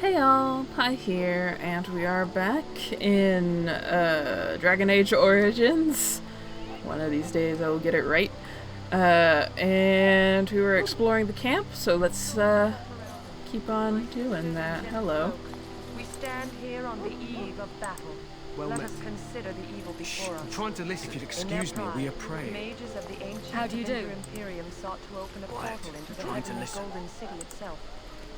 Hey y'all, Pi here, and we are back in Dragon Age Origins. One of these days I will get it right. And we were exploring the camp, so let's keep on doing that. Hello. We stand here on the eve of battle. Well Let met. us consider the evil before us. I'm trying to listen. If you'd In their excuse me, pride, we are the praying. mages of the ancient How do you do? Imperium sought to open a Quiet. portal into the Trying to heavenly listen. golden city itself.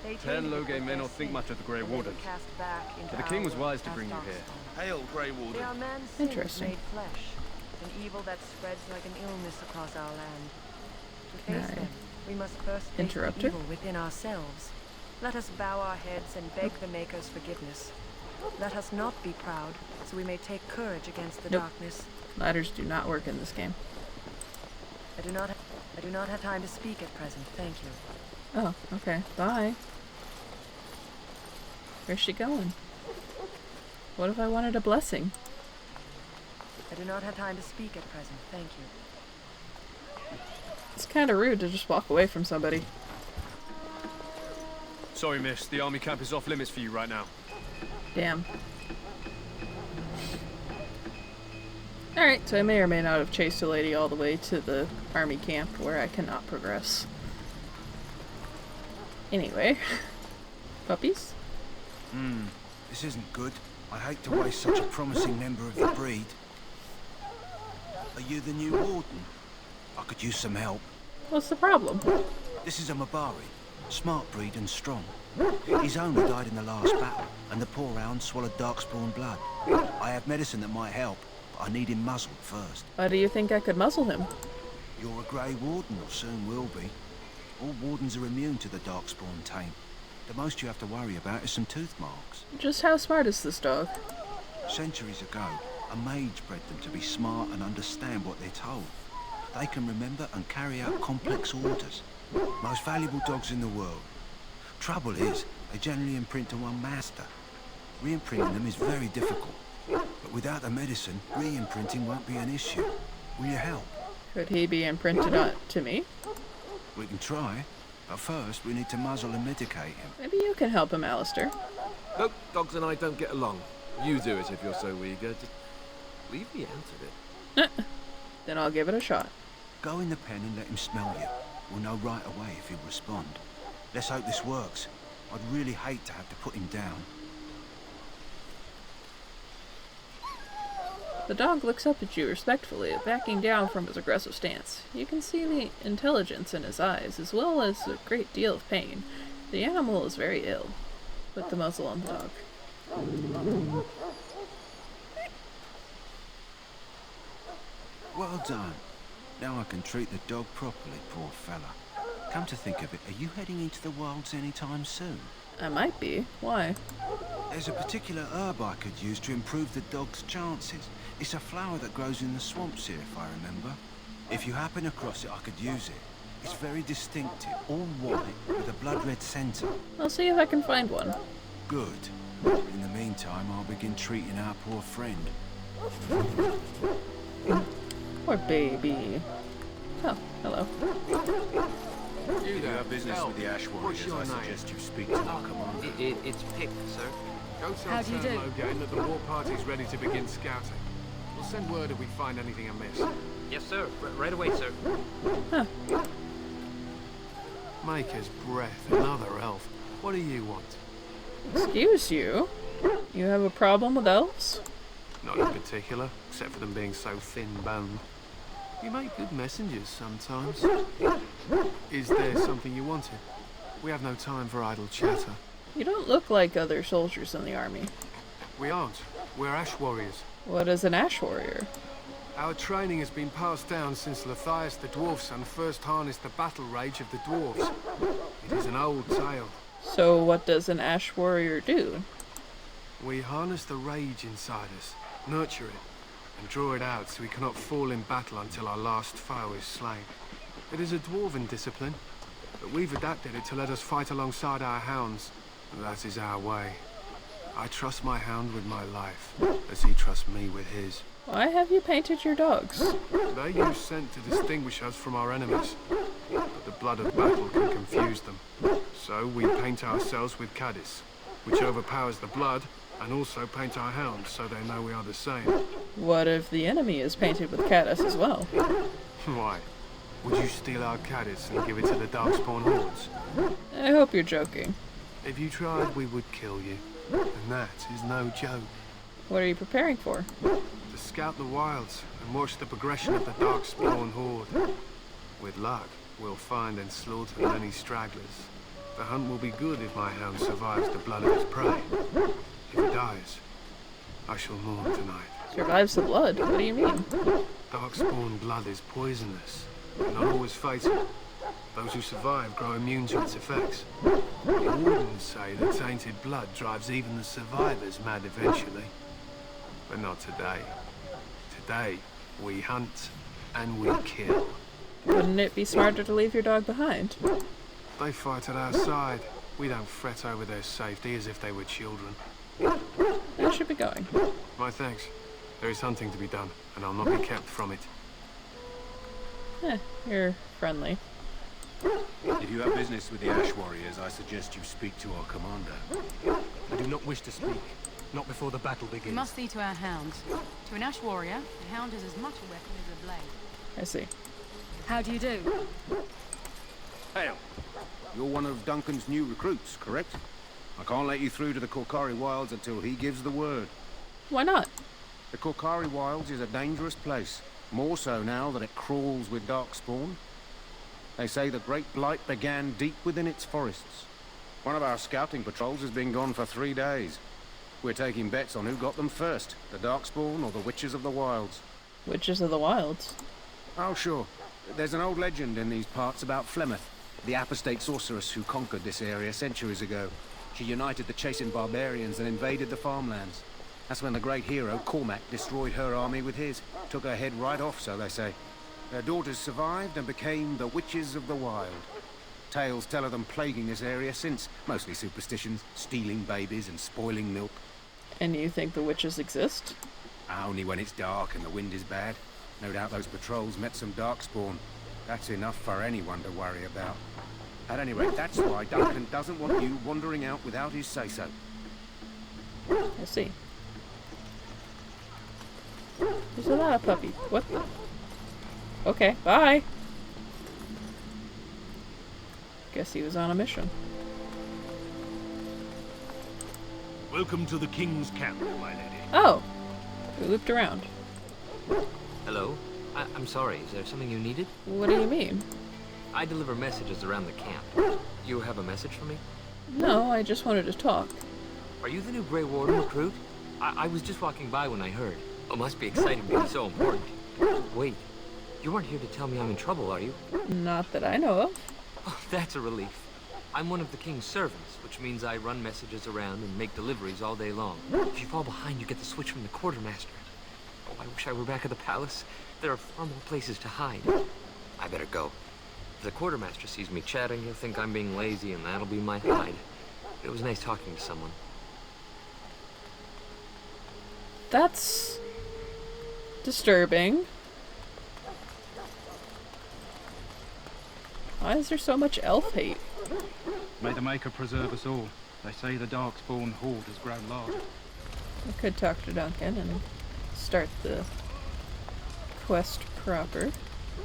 They Ten tainted it Loghain with may their not think sin, much of the Grey and they were Warden, cast back into but the king was our wise to world bring you past here. darkspawn. Hail, Grey Warden. They are man's sins Interesting. made flesh, an evil that spreads like an illness across our land. To face Right. them, we must first face the Interrupter? evil within ourselves. Let us bow our heads and beg the Maker's forgiveness. Let us not be proud, so we may take courage against the Nope. darkness. Ladders do not work in this game. I do not have time to speak at present, thank you. Oh, okay. Bye. Where's she going? What if I wanted a blessing? I do not have time to speak at present, thank you. It's kind of rude to just walk away from somebody. Sorry, miss. The army camp is off limits for you right now. Damn. Alright, so I may or may not have chased a lady all the way to the army camp where I cannot progress. Anyway. Puppies? This isn't good. I hate to waste such a promising member of the breed. Are you the new warden? I could use some help. What's the problem? This is a Mabari. Smart breed and strong. His owner died in the last battle, and the poor hound swallowed darkspawn blood. I have medicine that might help, but I need him muzzled first. Why do you think I could muzzle him? You're a Grey Warden, or soon will be. All wardens are immune to the darkspawn taint. The most you have to worry about is some tooth marks. Just how smart is this dog? Centuries ago, a mage bred them to be smart and understand what they're told. They can remember and carry out complex orders. Most valuable dogs in the world. Trouble is, they generally imprint to one master. Re-imprinting them is very difficult. But without the medicine, re-imprinting won't be an issue. Will you help? Could he be imprinted on to me? We can try. But first, we need to muzzle and medicate him. Maybe you can help him, Alistair. Nope, dogs and I don't get along. You do it if you're so eager. Just leave me out of it. Then I'll give it a shot. Go in the pen and let him smell you. We'll know right away if he'll respond. Let's hope this works. I'd really hate to have to put him down. The dog looks up at you respectfully, backing down from his aggressive stance. You can see the intelligence in his eyes, as well as a great deal of pain. The animal is very ill. Put the muzzle on the dog. Well done. Now I can treat the dog properly, poor fella. Come to think of it, are you heading into the wilds anytime soon? I might be. Why? There's a particular herb I could use to improve the dog's chances. It's a flower that grows in the swamps here, if I remember. If you happen across it, I could use it. It's very distinctive, all white, with a blood-red centre. I'll see if I can find one. Good. In the meantime, I'll begin treating our poor friend. Poor baby. Oh, hello. You If you have business with the Ash Warriors, I suggest you speak to our commander. It's Pick, sir. Go tell How do you do? Loghain that the war party's ready to begin scouting. We'll send word if we find anything amiss. Yes, sir. Right away, sir. Huh. Maker's breath, another elf. What do you want? Excuse you? You have a problem with elves? Not in particular, except for them being so thin-boned. You make good messengers sometimes. Is there something you wanted? We have no time for idle chatter. You don't look like other soldiers in the army. We aren't. We're Ash Warriors. What is an ash warrior? Our training has been passed down since Lathias the Dwarf Son first harnessed the battle rage of the dwarves. It is an old tale. So what does an ash warrior do? We harness the rage inside us, nurture it, and draw it out so we cannot fall in battle until our last foe is slain. It is a dwarven discipline, but we've adapted it to let us fight alongside our hounds. That is our way. I trust my hound with my life, as he trusts me with his. Why have you painted your dogs? They use scent to distinguish us from our enemies, but the blood of battle can confuse them. So we paint ourselves with Cadiz. which overpowers the blood, and also paint our hounds so they know we are the same. What if the enemy is painted with caddis as well? Why? Would you steal our caddis and give it to the Darkspawn hordes? I hope you're joking. If you tried, we would kill you. And that is no joke. What are you preparing for? To scout the wilds and watch the progression of the Darkspawn horde. With luck, we'll find and slaughter many stragglers. The hunt will be good if my hound survives the blood of his prey. If he dies, I shall mourn tonight. Survives the blood? What do you mean? Darkspawn blood is poisonous, but not always fatal. Those who survive grow immune to its effects. The wardens say that tainted blood drives even the survivors mad eventually. But not today. Today, we hunt and we kill. Wouldn't it be smarter to leave your dog behind? They fight at our side. We don't fret over their safety as if they were children. I should be going. My thanks. There is hunting to be done, and I'll not be kept from it. You're friendly. If you have business with the Ash Warriors, I suggest you speak to our commander. I do not wish to speak. Not before the battle begins. We must see to our hounds. To an Ash warrior, a hound is as much a weapon as a blade. I see. How do you do? Hail! You're one of Duncan's new recruits, correct? I can't let you through to the Korkari Wilds until he gives the word. Why not? The Korkari Wilds is a dangerous place. More so now that it crawls with Darkspawn. They say the Great Blight began deep within its forests. One of our scouting patrols has been gone for 3 days. We're taking bets on who got them first, the Darkspawn or the Witches of the Wilds. Witches of the Wilds. Oh, sure. There's an old legend in these parts about Flemeth, the apostate sorceress who conquered this area centuries ago. She united the chasing barbarians and invaded the farmlands. That's when the great hero, Cormac, destroyed her army with his. Took her head right off, so they say. Their daughters survived and became the Witches of the Wild. Tales tell of them plaguing this area since, mostly superstitions, stealing babies and spoiling milk. And you think the witches exist? Only when it's dark and the wind is bad. No doubt those patrols met some Darkspawn. That's enough for anyone to worry about. At any rate, that's why Duncan doesn't want you wandering out without his say-so. I see. There's a lot of puppy. What the? Okay, bye! Guess he was on a mission. Welcome to the King's camp, my lady. Oh! We looped around. Hello? I'm sorry, is there something you needed? What do you mean? I deliver messages around the camp. You have a message for me? No, I just wanted to talk. Are you the new Grey Warden recruit? I was just walking by when I heard. Oh, must be exciting to be so important. Wait, you aren't here to tell me I'm in trouble, are you? Not that I know of. Oh, that's a relief. I'm one of the King's servants, which means I run messages around and make deliveries all day long. If you fall behind, you get the switch from the quartermaster. Oh, I wish I were back at the palace. There are far more places to hide. I better go. If the quartermaster sees me chatting, he'll think I'm being lazy, and that'll be my hide. It was nice talking to someone. That's disturbing. Why is there so much elf hate? May the Maker preserve us all. They say the Darkspawn horde has grown large. I could talk to Duncan and start the quest proper.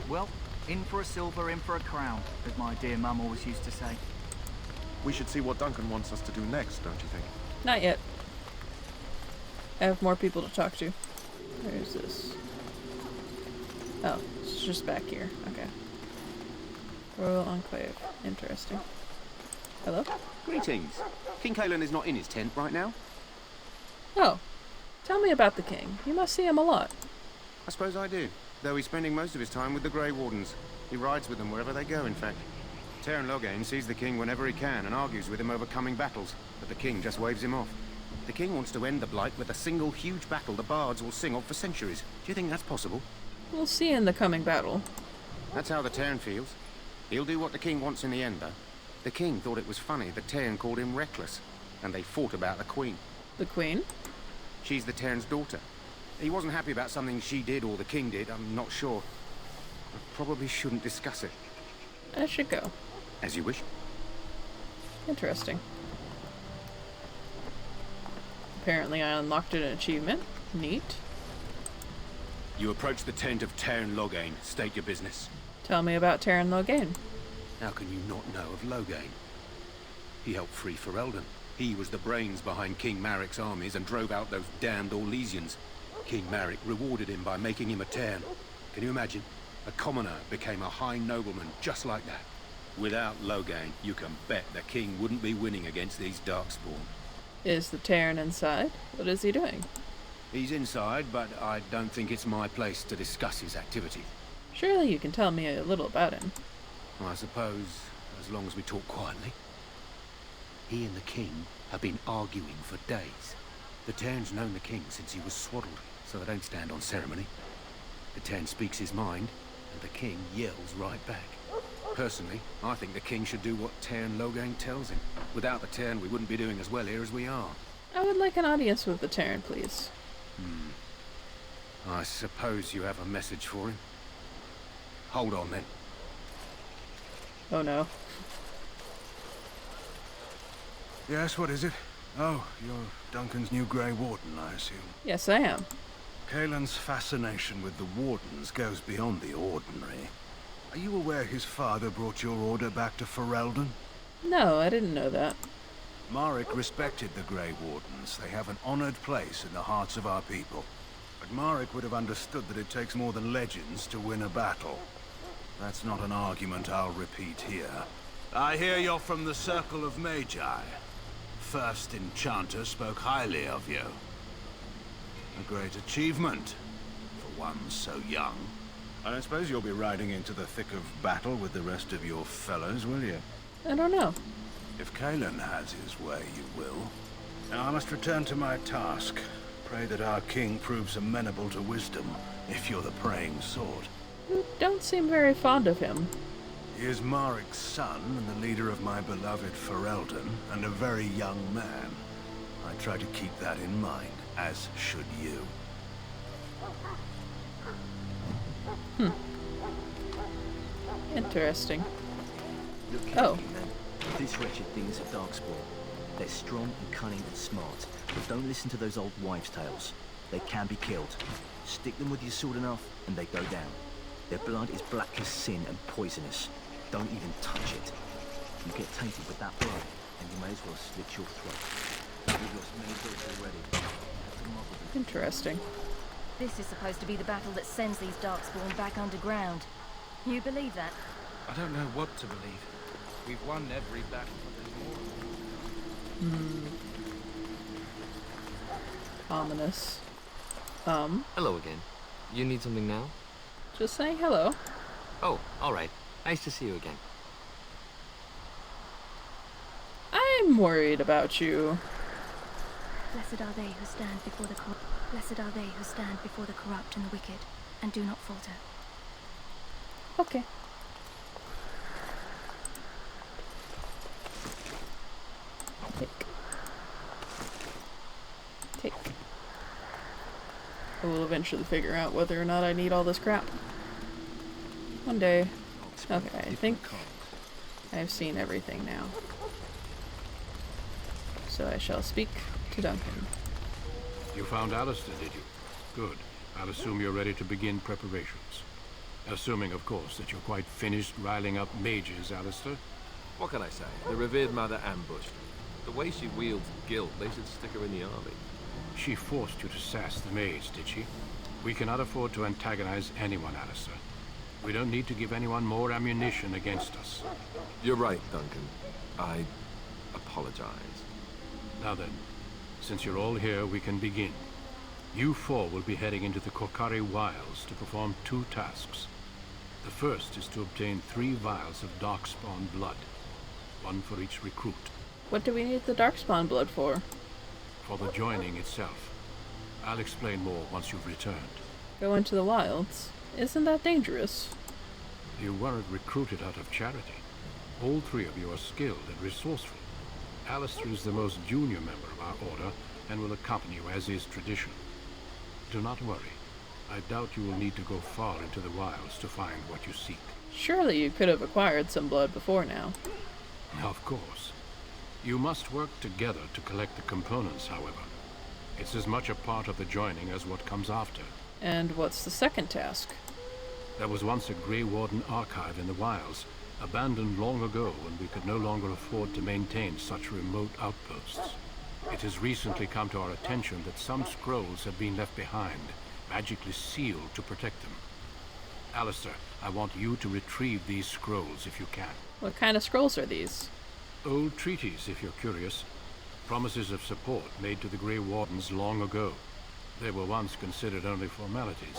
Well, in for a silver, in for a crown, as my dear mum always used to say. We should see what Duncan wants us to do next, don't you think? Not yet. I have more people to talk to. Where's this? Oh, it's just back here. Okay. Royal Enclave. Interesting. Hello? Greetings. King Kalen is not in his tent right now. Oh. Tell me about the king. You must see him a lot. I suppose I do, though he's spending most of his time with the Grey Wardens. He rides with them wherever they go, in fact. Teyrn Loghain sees the king whenever he can and argues with him over coming battles, but the king just waves him off. The king wants to end the Blight with a single huge battle the bards will sing of for centuries. Do you think that's possible? We'll see in the coming battle. That's how the Teyrn feels. He'll do what the king wants in the end, though. The king thought it was funny that Teyrn called him reckless, and they fought about the queen. The queen? She's the Teyrn's daughter. He wasn't happy about something she did or the king did, I'm not sure. I probably shouldn't discuss it. I should go. As you wish. Interesting. Apparently I unlocked an achievement. Neat. You approach the tent of Tairn Loghain. State your business. Tell me about Tairn Loghain. How can you not know of Loghain? He helped free Ferelden. He was the brains behind King Maric's armies and drove out those damned Orlesians. King Maric rewarded him by making him a Tairn. Can you imagine? A commoner became a high nobleman just like that. Without Loghain, you can bet the king wouldn't be winning against these Darkspawn. Is the Tairn inside? What is he doing? He's inside, but I don't think it's my place to discuss his activity. Surely you can tell me a little about him. I suppose, as long as we talk quietly. He and the king have been arguing for days. The Tairn's known the king since he was swaddled, so they don't stand on ceremony. The Tairn speaks his mind, and the king yells right back. Personally, I think the king should do what Tairn Loghain tells him. Without the Tairn, we wouldn't be doing as well here as we are. I would like an audience with the Tairn, please. I suppose you have a message for him. Hold on, then. Oh no. Yes, what is it? Oh, you're Duncan's new Grey Warden, I assume. Yes, I am. Caelan's fascination with the Wardens goes beyond the ordinary. Are you aware his father brought your order back to Ferelden? No, I didn't know that. Maric respected the Grey Wardens. They have an honored place in the hearts of our people. But Maric would have understood that it takes more than legends to win a battle. That's not an argument I'll repeat here. I hear you're from the Circle of Magi. First Enchanter spoke highly of you. A great achievement for one so young. I don't suppose you'll be riding into the thick of battle with the rest of your fellows, will you? I don't know. If Caelan has his way, you will. Now I must return to my task. Pray that our king proves amenable to wisdom, if you're the praying sort. You don't seem very fond of him. He is Maric's son, and the leader of my beloved Ferelden, and a very young man. I try to keep that in mind, as should you. Interesting. Look carefully, men. This wretched thing is a Darkspawn. They're strong and cunning and smart, but don't listen to those old wives' tales. They can be killed. Stick them with your sword enough, and they go down. Their blood is black as sin and poisonous. Don't even touch it. You get tainted with that blood, and you may as well slit your throat. We've lost many bullets already. Have to muzzle them. Interesting. This is supposed to be the battle that sends these Darkspawn back underground. You believe that? I don't know what to believe. We've won every battle, but there's more. Ominous. Hello again. You need something now? Just saying hello. Oh, alright. Nice to see you again. I'm worried about you. Blessed are they who stand before the Blessed are they who stand before the corrupt and the wicked, and do not falter. Okay. Take. I will eventually figure out whether or not I need all this crap. One day. Okay, I think I've seen everything now. So I shall speak to Duncan. You found Alistair, did you? Good. I'll assume you're ready to begin preparations. Assuming, of course, that you're quite finished riling up mages, Alistair. What can I say? The revered mother ambushed me. The way she wields guilt, they should stick her in the army. She forced you to sass the mage, did she? We cannot afford to antagonize anyone, Alistair. We don't need to give anyone more ammunition against us. You're right, Duncan. I apologize. Now then, since you're all here, we can begin. You four will be heading into the Korcari Wilds to perform 2 tasks. The first is to obtain 3 vials of Darkspawn blood, 1 for each recruit. What do we need the Darkspawn blood for? For the joining itself. I'll explain more once you've returned. Go into the wilds? Isn't that dangerous? You weren't recruited out of charity. All 3 of you are skilled and resourceful. Alistair is the most junior member of our order and will accompany you as is tradition. Do not worry. I doubt you will need to go far into the wilds to find what you seek. Surely you could have acquired some blood before now. Of course. You must work together to collect the components, however. It's as much a part of the joining as what comes after. And what's the second task? There was once a Grey Warden archive in the wilds, abandoned long ago when we could no longer afford to maintain such remote outposts. It has recently come to our attention that some scrolls have been left behind, magically sealed to protect them. Alistair, I want you to retrieve these scrolls if you can. What kind of scrolls are these? Old treaties, if you're curious. Promises of support made to the Grey Wardens long ago. They were once considered only formalities,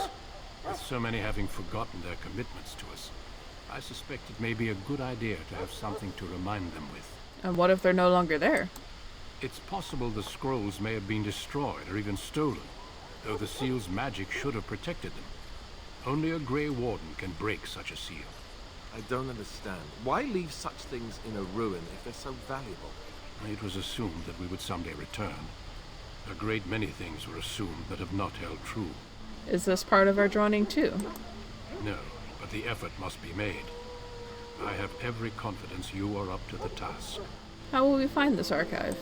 with so many having forgotten their commitments to us. I suspect it may be a good idea to have something to remind them with. And what if they're no longer there? It's possible the scrolls may have been destroyed or even stolen, though the seal's magic should have protected them. Only a Grey Warden can break such a seal. I don't understand. Why leave such things in a ruin if they're so valuable? It was assumed that we would someday return. A great many things were assumed that have not held true. Is this part of our joining too? No, but the effort must be made. I have every confidence you are up to the task. How will we find this archive?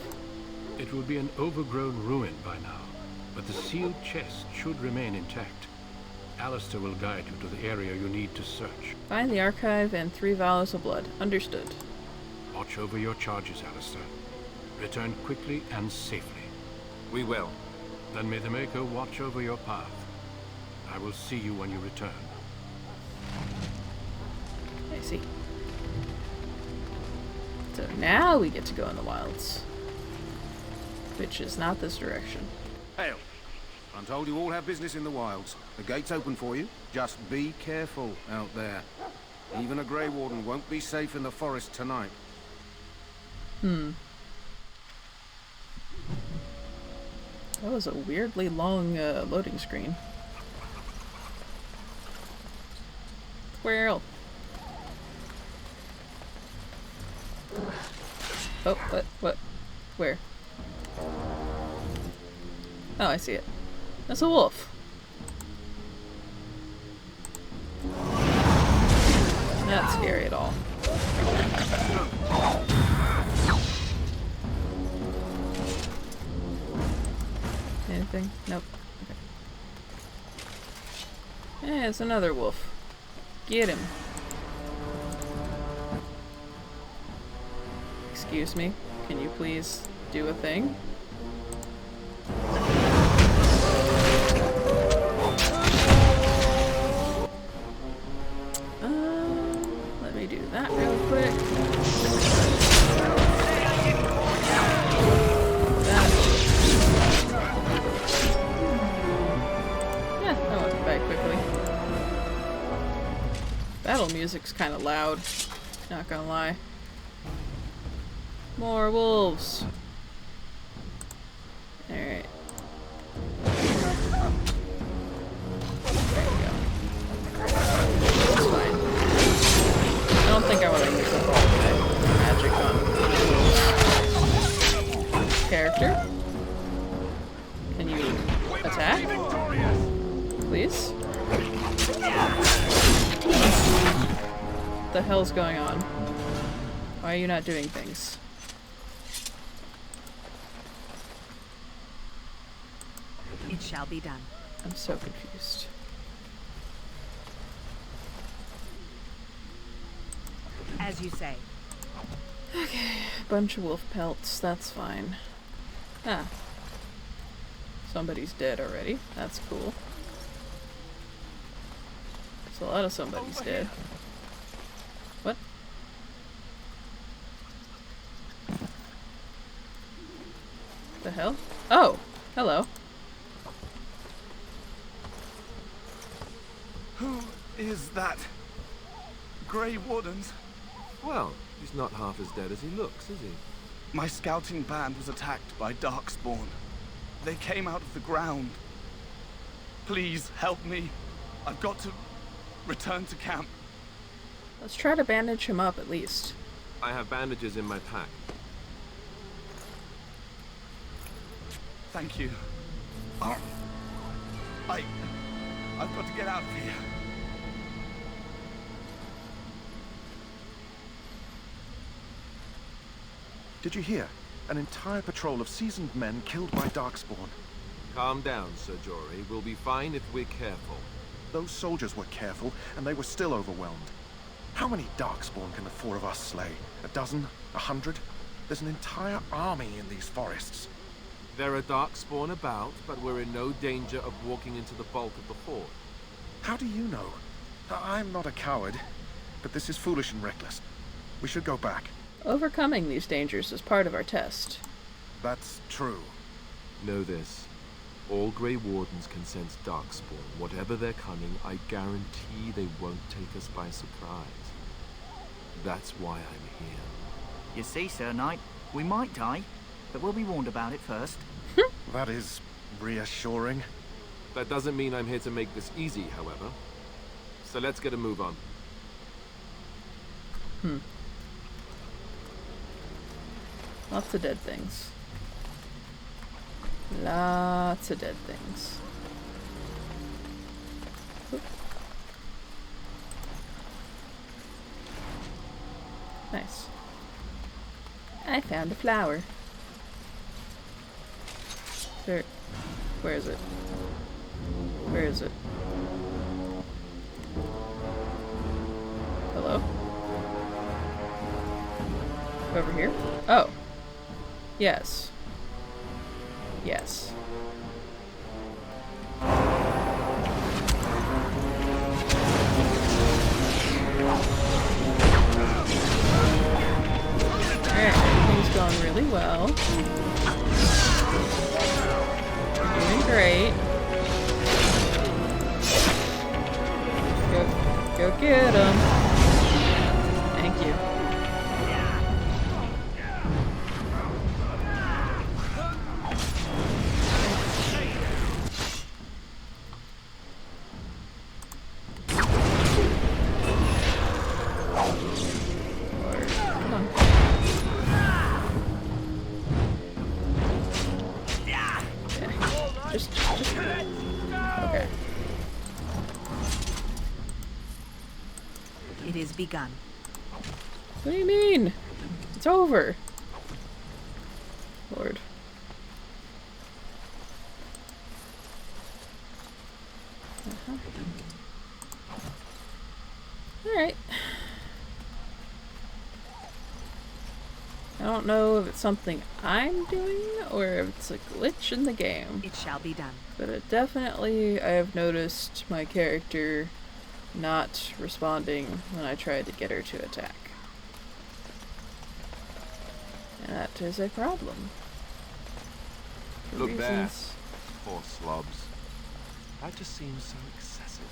It will be an overgrown ruin by now, but the sealed chest should remain intact. Alistair will guide you to the area you need to search. Find the archive and 3 vials of blood. Understood. Watch over your charges, Alistair. Return quickly and safely. We will. Then may the Maker watch over your path. I will see you when you return. I see. So now we get to go in the wilds. Which is not this direction. Hail. I'm told you all have business in the wilds. The gate's open for you. Just be careful out there. Even a Grey Warden won't be safe in the forest tonight. That was a weirdly long loading screen. Squirrel. Oh, what? Where? Oh, I see it. That's a wolf. Not scary at all. Anything? Nope. Okay. Hey, it's another wolf. Get him. Excuse me. Can you please do a thing? Let me do that real quick. That went by quickly. Battle music's kind of loud. Not gonna lie. More wolves. Alright. There we go. That's fine. I don't think I want to use up all the magic on character. Can you attack? Please? What the hell's going on? Why are you not doing things? It shall be done. I'm so confused. As you say. Okay, bunch of wolf pelts, that's fine. Ah. Somebody's dead already. That's cool. There's a lot of somebody's dead. What? The hell? Oh! Hello. Who is that? Grey Wardens? Well, he's not half as dead as he looks, is he? My scouting band was attacked by Darkspawn. They came out of the ground. Please help me. I've got to return to camp. Let's try to bandage him up at least. I have bandages in my pack. Thank you. I've got to get out of here. Did you hear? An entire patrol of seasoned men killed by Darkspawn. Calm down, Sir Jory. We'll be fine if we're careful. Those soldiers were careful, and they were still overwhelmed. How many Darkspawn can the four of us slay? A dozen? 100? There's an entire army in these forests. There are Darkspawn about, but we're in no danger of walking into the bulk of the horde. How do you know? I'm not a coward, but this is foolish and reckless. We should go back. Overcoming these dangers is part of our test. That's true. Know this. All Grey Wardens can sense Darkspawn. Whatever their cunning, I guarantee they won't take us by surprise. That's why I'm here. You see, Sir Knight, we might die, but we'll be warned about it first. That is reassuring. That doesn't mean I'm here to make this easy, however. So let's get a move on. Lots of dead things. Lots of dead things. Oop. Nice. I found a flower. There. Where is it? Where is it? Hello? Over here? Oh. Yes. Yes. Alright, everything's going really well. You're doing great. Go get him. Thank you. Okay. It is begun. What do you mean? It's over. Lord. Alright. I don't know if it's something I'm doing or if it's a glitch in the game. It shall be done. But I have noticed my character not responding when I try to get her to attack. And that is a problem. For Look there. reasons- Poor slobs. That just seems so excessive.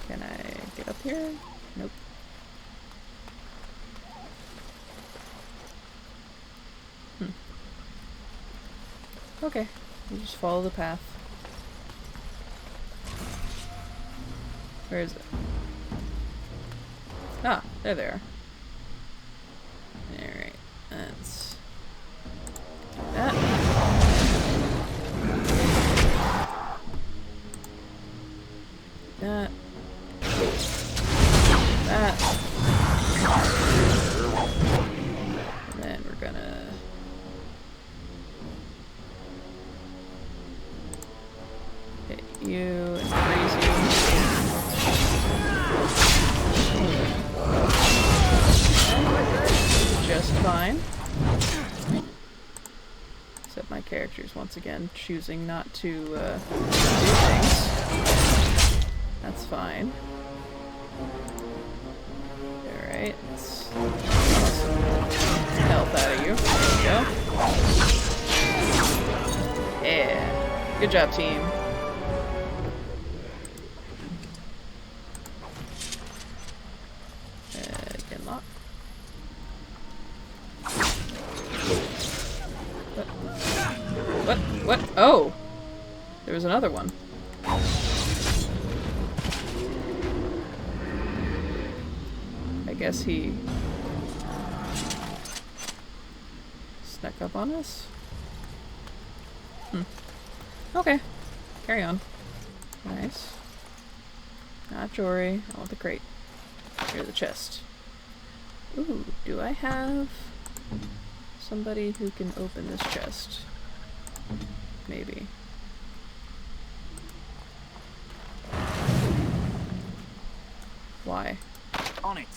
Can I get up here? Nope. Okay, you just follow the path. Where is it? Ah, there they are. Alright, let's do that. That. That. And then we're gonna... hit you and freeze you. Just fine. Except my character's once again choosing not to do things. That's fine. Alright, let's health out of you. There we go. Yeah. Good job, team. Again, lock. What? Oh! There was another one. I guess he snuck up on us? Okay. Carry on. Nice. Not Jory. I want the crate. Here's the chest. Ooh, do I have somebody who can open this chest. Maybe. Why? On it.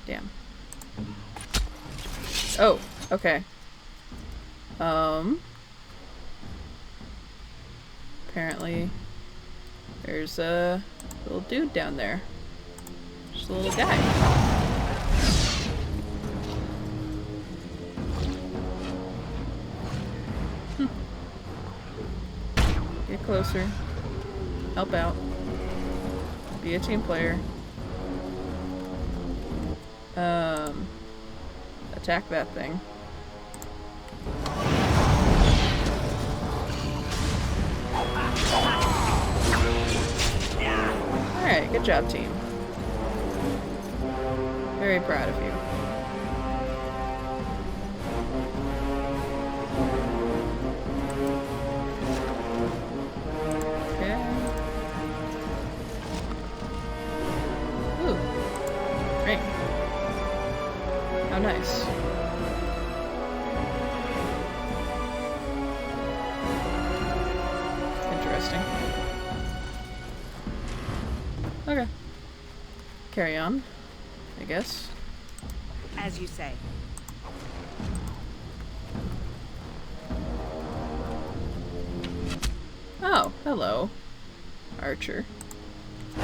Damn. Oh, okay. Apparently there's a little dude down there. Just a little guy. Get closer. Help out. Be a team player. Attack that thing. Alright, good job, team. Very proud of you. Okay. Ooh. Great. How nice. Interesting. Okay. Carry on, I guess. As you say. Oh, hello, Archer. I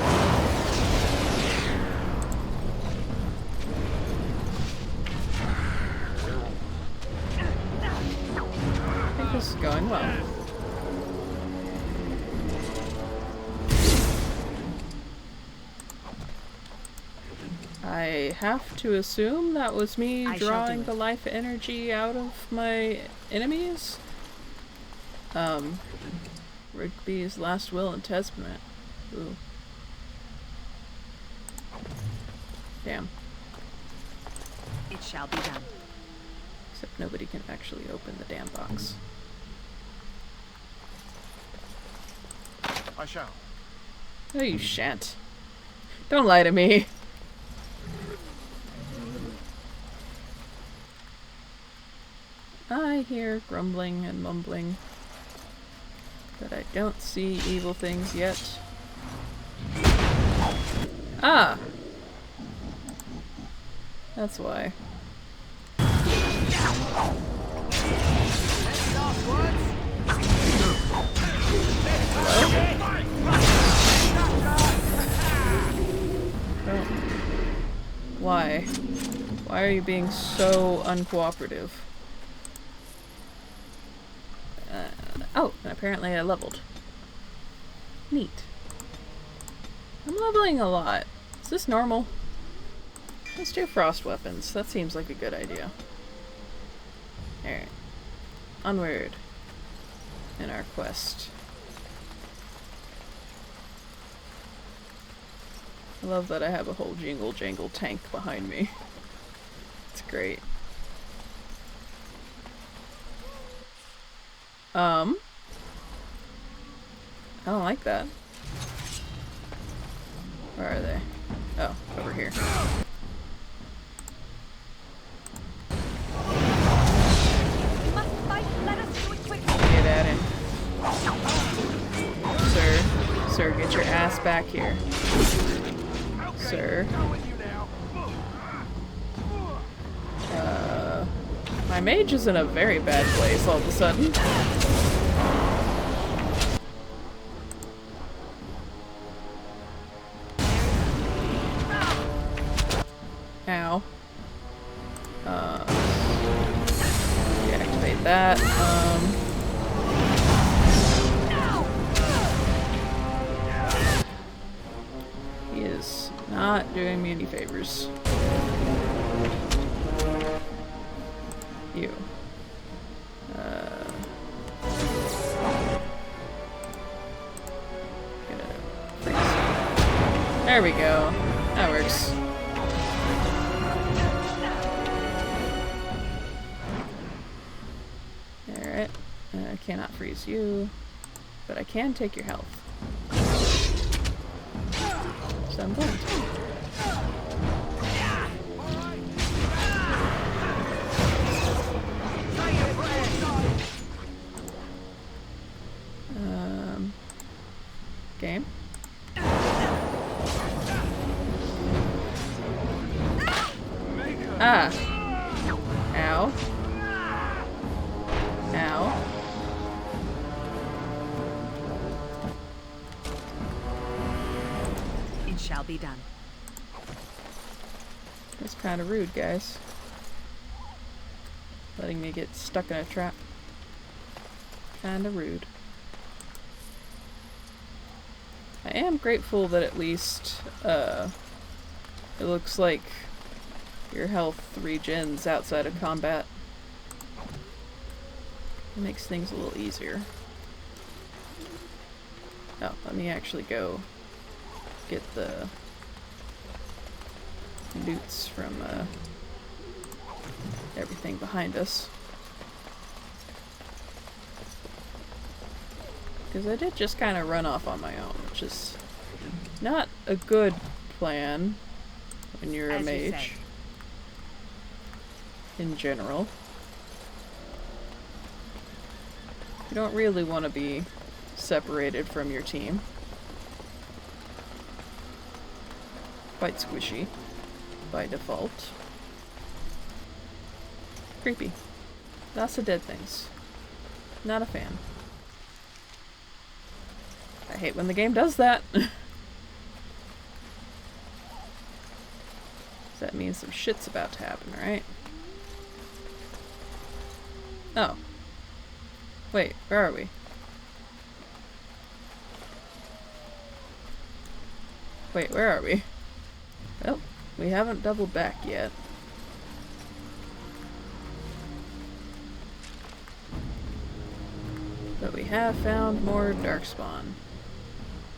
think this is going well. I have to assume that was me drawing the life energy out of my enemies. Rigby's last will and testament. Ooh. Damn. It shall be done. Except nobody can actually open the damn box. I shall. No, you shan't. Don't lie to me. I hear grumbling and mumbling, but I don't see evil things yet. Ah! That's why. Oh. Why? Why are you being so uncooperative? Oh, and apparently I leveled. Neat. I'm leveling a lot. Is this normal? Let's do frost weapons. That seems like a good idea. Alright. Onward. In our quest. I love that I have a whole jingle jangle tank behind me. It's great. I don't like that. Where are they? Oh, over here. Get at him. Sir, get your ass back here. Sir. My mage is in a very bad place all of a sudden. Ow. Deactivate that. He is not doing me any favors. You. There we go. That works. Alright. I cannot freeze you, but I can take your health. So I'm going to. Ow. Ow. It shall be done. That's kind of rude, guys. Letting me get stuck in a trap. Kind of rude. I am grateful that at least, it looks like your health regens outside of combat. It makes things a little easier. Oh, let me actually go get the loots from, everything behind us. Because I did just kind of run off on my own, which is not a good plan when you're a mage. In general. You don't really want to be separated from your team. Quite squishy by default. Creepy. Lots of dead things. Not a fan. I hate when the game does that. That means some shit's about to happen, right? Oh. Wait, where are we? Wait, where are we? Well, we haven't doubled back yet. But we have found more darkspawn.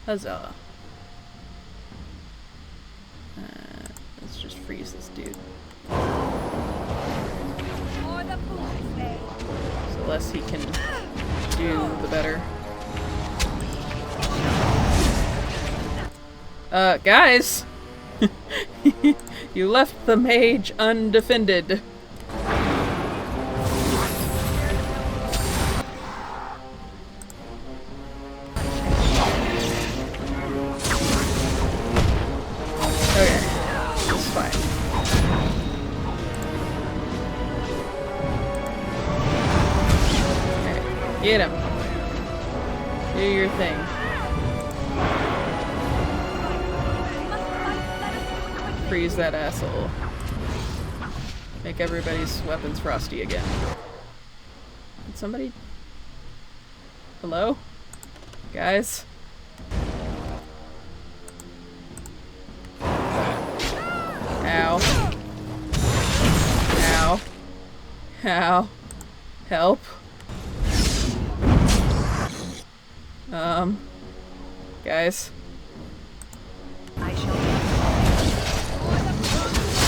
Huzzah. Let's just freeze this dude. So the less he can do, the better. Guys! You left the mage undefended. Get him. Do your thing. Freeze that asshole. Make everybody's weapons frosty again. Did somebody... Hello? Guys? Ow. Ow. Ow. Help. Guys.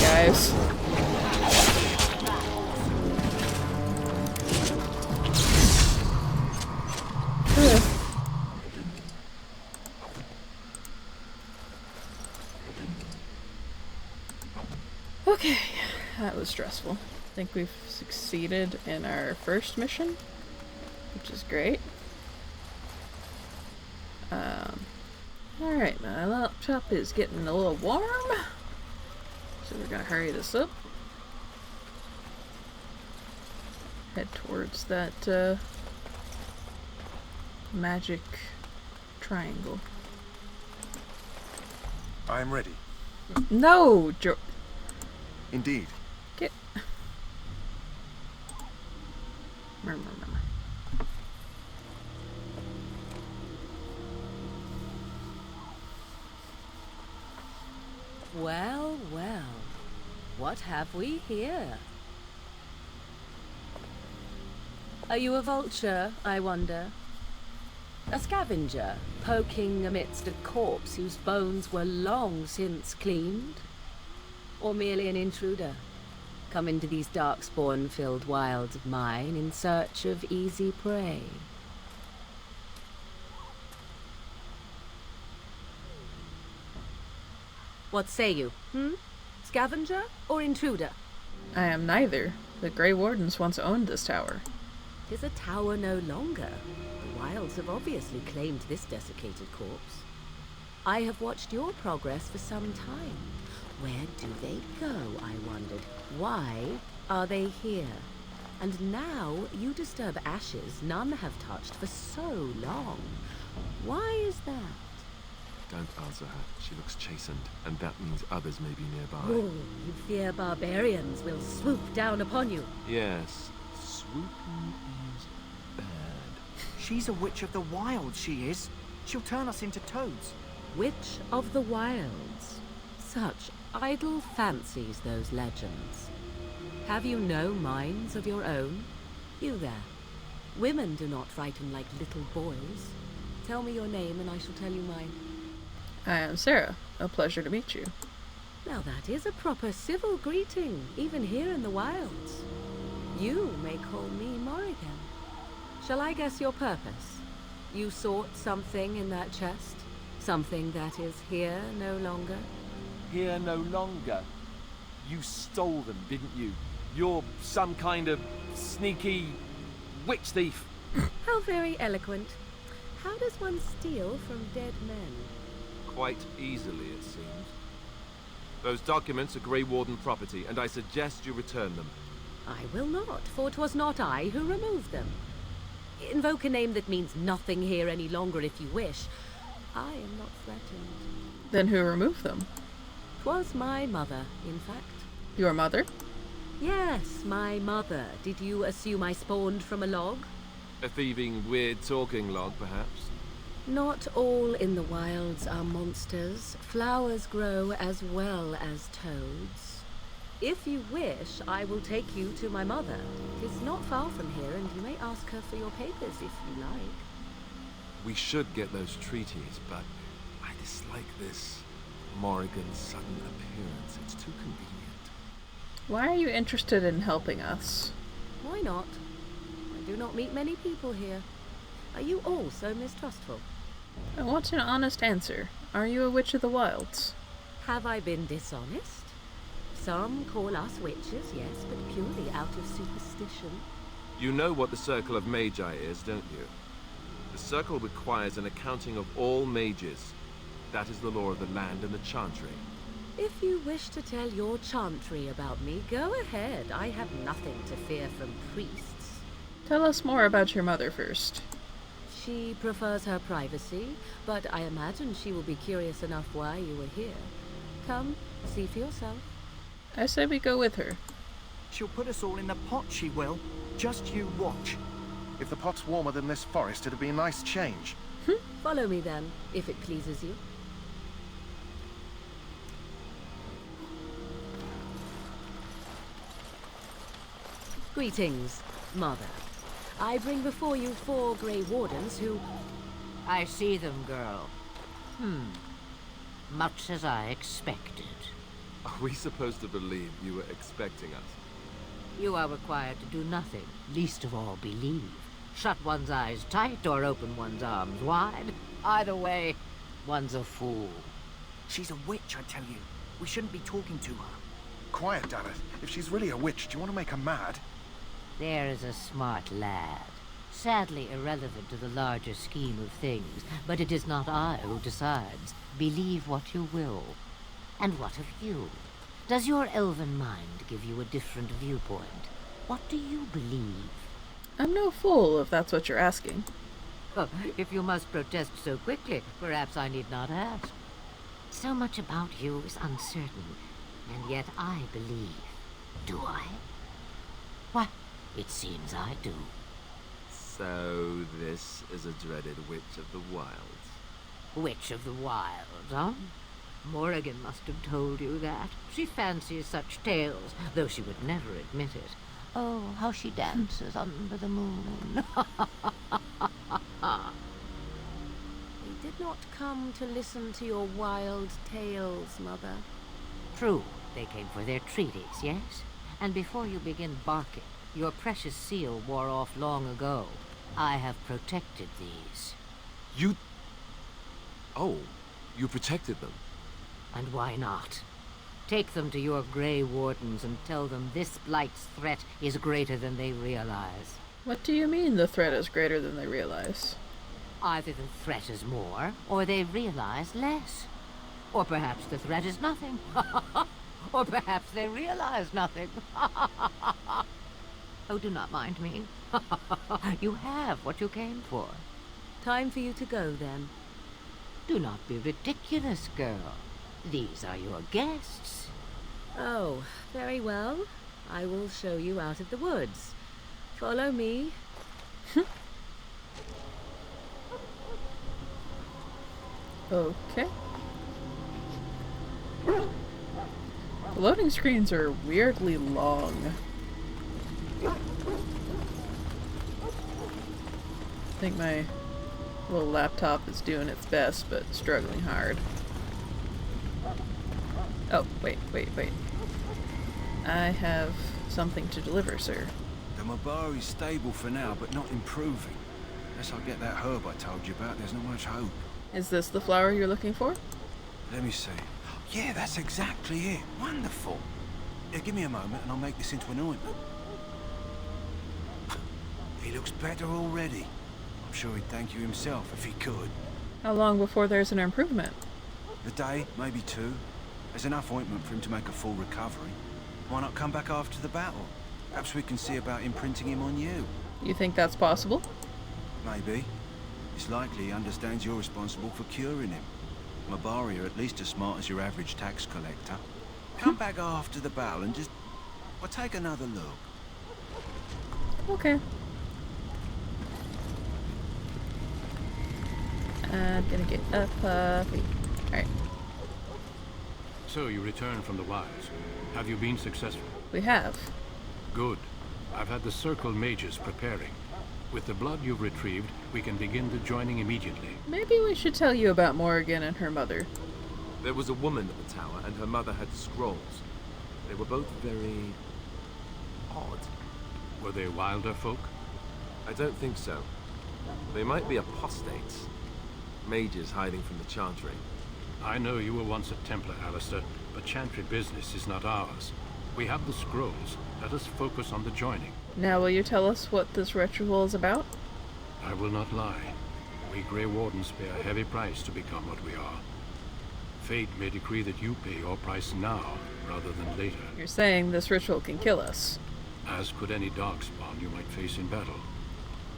Guys. Okay, that was stressful. I think we've succeeded in our first mission, which is great. Alright, my laptop is getting a little warm, so we're gonna hurry this up. Head towards that, magic triangle. I'm ready. No, Indeed. Get... Remember. Well, well. What have we here? Are you a vulture, I wonder? A scavenger, poking amidst a corpse whose bones were long since cleaned? Or merely an intruder, come into these darkspawn-filled wilds of mine in search of easy prey? What say you, Scavenger or intruder? I am neither. The Grey Wardens once owned this tower. 'Tis a tower no longer. The wilds have obviously claimed this desiccated corpse. I have watched your progress for some time. Where do they go, I wondered? Why are they here? And now you disturb ashes none have touched for so long. Why is that? Don't answer her. She looks chastened, and that means others may be nearby. Oh, you fear barbarians will swoop down upon you. Yes, swooping is bad. She's a witch of the wild, she is. She'll turn us into toads. Witch of the wilds. Such idle fancies, those legends. Have you no minds of your own? You there. Women do not frighten like little boys. Tell me your name and I shall tell you mine. I am Sarah. A pleasure to meet you. Now that is a proper civil greeting, even here in the wilds. You may call me Morrigan. Shall I guess your purpose? You sought something in that chest? Something that is here no longer? Here no longer. You stole them, didn't you? You're some kind of sneaky witch thief. How very eloquent. How does one steal from dead men? Quite easily, it seems. Those documents are Grey Warden property, and I suggest you return them. I will not, for 'twas not I who removed them. Invoke a name that means nothing here any longer if you wish. I am not threatened. Then who removed them? 'Twas my mother, in fact. Your mother? Yes, my mother. Did you assume I spawned from a log? A thieving, weird-talking log, perhaps? Not all in the wilds are monsters. Flowers grow as well as toads. If you wish, I will take you to my mother. It is not far from here, and you may ask her for your papers if you like. We should get those treaties, but I dislike this Morrigan's sudden appearance. It's too convenient. Why are you interested in helping us? Why not? I do not meet many people here. Are you all so mistrustful? I want an honest answer. Are you a witch of the wilds? Have I been dishonest? Some call us witches, yes, but purely out of superstition. You know what the Circle of Magi is, don't you? The Circle requires an accounting of all mages. That is the law of the land and the chantry. If you wish to tell your chantry about me, go ahead. I have nothing to fear from priests. Tell us more about your mother first. She prefers her privacy, but I imagine she will be curious enough why you were here. Come, see for yourself. I say we go with her. She'll put us all in the pot, she will. Just you watch. If the pot's warmer than this forest, it'd be a nice change. Follow me then, if it pleases you. Greetings, Mother. I bring before you 4 Grey Wardens who... I see them, girl. Much as I expected. Are we supposed to believe you were expecting us? You are required to do nothing, least of all believe. Shut one's eyes tight or open one's arms wide. Either way, one's a fool. She's a witch, I tell you. We shouldn't be talking to her. Quiet, Dareth. If she's really a witch, do you want to make her mad? There is a smart lad. Sadly irrelevant to the larger scheme of things, but it is not I who decides. Believe what you will. And what of you? Does your elven mind give you a different viewpoint? What do you believe? I'm no fool, if that's what you're asking. Oh, if you must protest so quickly, perhaps I need not ask. So much about you is uncertain, and yet I believe. Do I? What? It seems I do. So this is a dreaded Witch of the Wilds. Witch of the Wilds, huh? Morrigan must have told you that. She fancies such tales, though she would never admit it. Oh, how she dances under the moon. We did not come to listen to your wild tales, Mother. True, they came for their treaties, yes? And before you begin barking, your precious seal wore off long ago. I have protected these. You... Oh, you protected them. And why not? Take them to your Grey Wardens and tell them this Blight's threat is greater than they realize. What do you mean the threat is greater than they realize? Either the threat is more, or they realize less. Or perhaps the threat is nothing. Or perhaps they realize nothing. Oh, do not mind me. You have what you came for. Time for you to go, then. Do not be ridiculous, girl. These are your guests. Oh, very well. I will show you out of the woods. Follow me. Okay. The loading screens are weirdly long. I think my little laptop is doing its best, but struggling hard. Oh, wait. I have something to deliver, sir. The Mabari's stable for now, but not improving. Unless I get that herb I told you about, there's not much hope. Is this the flower you're looking for? Let me see. Yeah, that's exactly it. Wonderful. Yeah, give me a moment and I'll make this into an ointment. He looks better already. I'm sure he'd thank you himself if he could. How long before there's an improvement? A day, maybe two. There's enough ointment for him to make a full recovery. Why not come back after the battle? Perhaps we can see about imprinting him on you. You think that's possible? Maybe. It's likely he understands you're responsible for curing him. Mabari are at least as smart as your average tax collector. Come back after the battle and just... well, take another look. Okay. I'm gonna get a puppy. Alright. So you return from the wilds. Have you been successful? We have. Good. I've had the Circle mages preparing. With the blood you've retrieved, we can begin the joining immediately. Maybe we should tell you about Morrigan and her mother. There was a woman at the tower, and her mother had scrolls. They were both very... odd. Were they wilder folk? I don't think so. They might be apostates. Mages hiding from the Chantry. I know you were once a Templar, Alistair, but Chantry business is not ours. We have the scrolls. Let us focus on the joining. Now will you tell us what this ritual is about? I will not lie. We Grey Wardens pay a heavy price to become what we are. Fate may decree that you pay your price now, rather than later. You're saying this ritual can kill us. As could any darkspawn you might face in battle.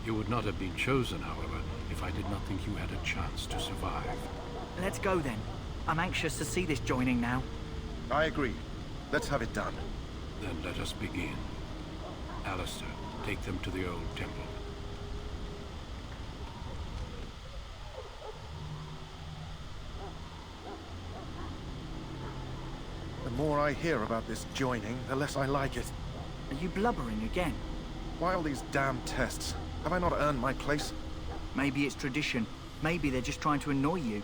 You would not have been chosen, however, if I did not think you had a chance to survive. Let's go then. I'm anxious to see this joining now. I agree. Let's have it done. Then let us begin. Alistair, take them to the old temple. The more I hear about this joining, the less I like it. Are you blubbering again? Why all these damn tests? Have I not earned my place? Maybe it's tradition. Maybe they're just trying to annoy you.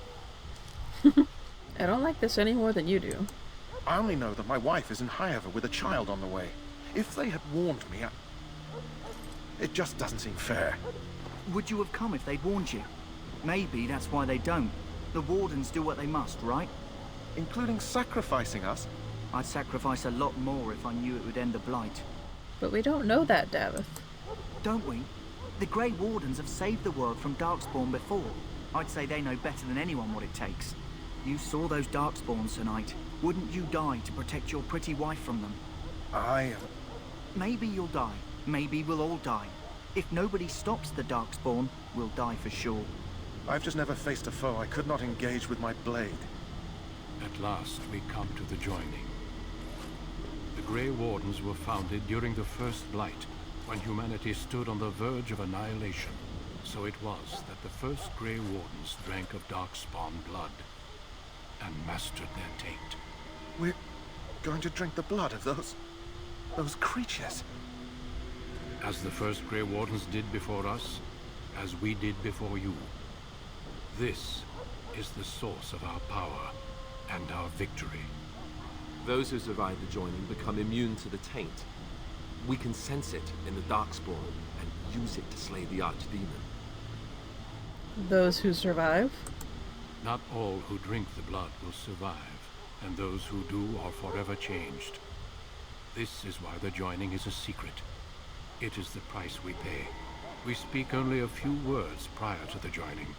I don't like this any more than you do. I only know that my wife is in Highever with a child on the way. If they had warned me, it just doesn't seem fair. Would you have come if they'd warned you? Maybe that's why they don't. The Wardens do what they must, right? Including sacrificing us? I'd sacrifice a lot more if I knew it would end the Blight. But we don't know that, Davith. Don't we? The Grey Wardens have saved the world from Darkspawn before. I'd say they know better than anyone what it takes. You saw those Darkspawns tonight. Wouldn't you die to protect your pretty wife from them? Maybe you'll die. Maybe we'll all die. If nobody stops the Darkspawn, we'll die for sure. I've just never faced a foe I could not engage with my blade. At last, we come to the joining. The Grey Wardens were founded during the First Blight, when humanity stood on the verge of annihilation. So it was that the first Grey Wardens drank of Darkspawn blood and mastered their taint. We're going to drink the blood of those creatures. As the first Grey Wardens did before us, as we did before you. This is the source of our power and our victory. Those who survive the joining become immune to the taint. We can sense it in the Darkspawn and use it to slay the Archdemon. Those who survive? Not all who drink the blood will survive, and those who do are forever changed. This is why the joining is a secret. It is the price we pay. We speak only a few words prior to the joining,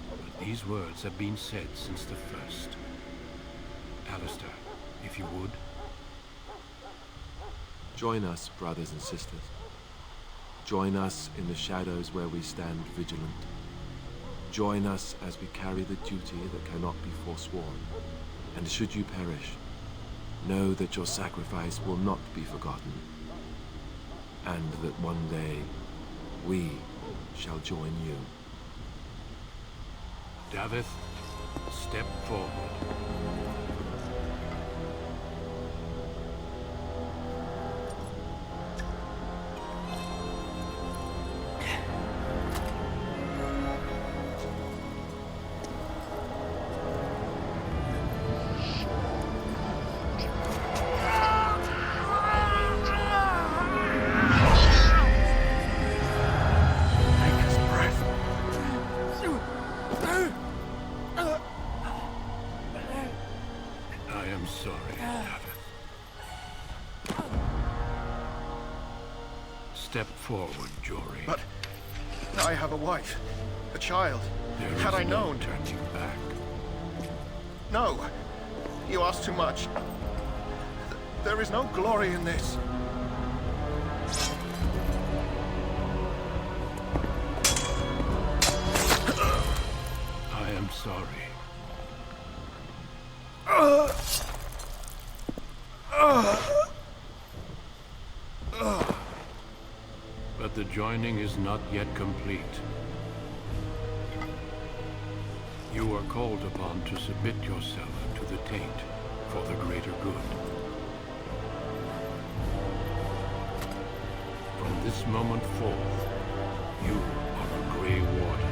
but these words have been said since the first. Alistair, if you would. Join us, brothers and sisters. Join us in the shadows where we stand vigilant. Join us as we carry the duty that cannot be forsworn. And should you perish, know that your sacrifice will not be forgotten, and that one day we shall join you. Davith, step forward. Step forward, Jory. But I have a wife, a child. Had I known, turning back. No, you ask too much. There is no glory in this. I am sorry. But the joining is not yet complete. You are called upon to submit yourself to the taint for the greater good. From this moment forth, you are a Grey Warden.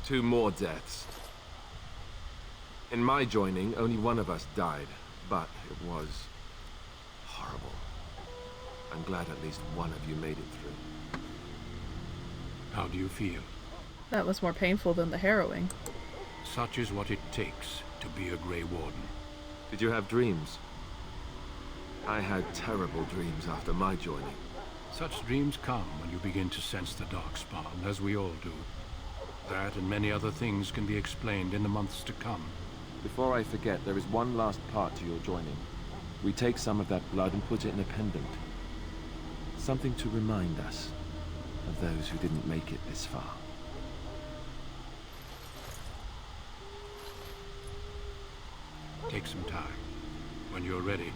Two more deaths. In my joining, only one of us died, but it was horrible. I'm glad at least one of you made it through. How do you feel? That was more painful than the harrowing. Such is what it takes to be a Grey Warden. Did you have dreams? I had terrible dreams after my joining. Such dreams come when you begin to sense the Darkspawn, as we all do. That and many other things can be explained in the months to come. Before I forget, there is one last part to your joining. We take some of that blood and put it in a pendant. Something to remind us of those who didn't make it this far. Take some time. When you're ready,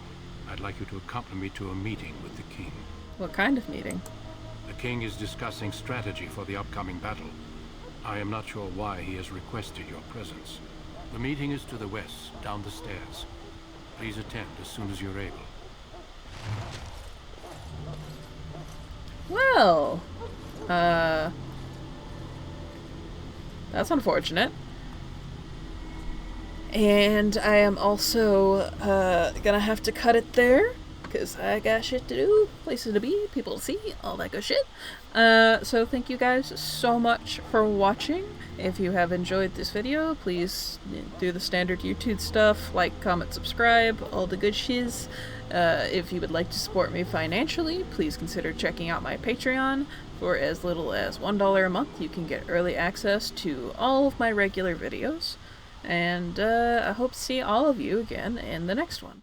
I'd like you to accompany me to a meeting with the king. What kind of meeting? The king is discussing strategy for the upcoming battle. I am not sure why he has requested your presence. The meeting is to the west, down the stairs. Please attend as soon as you're able. Well, that's unfortunate. And I am also gonna have to cut it there, because I got shit to do, places to be, people to see, all that good shit. So thank you guys so much for watching. If you have enjoyed this video, please do the standard YouTube stuff, like, comment, subscribe, all the good shiz. If you would like to support me financially, please consider checking out my Patreon. For as little as $1 a month, you can get early access to all of my regular videos. And I hope to see all of you again in the next one.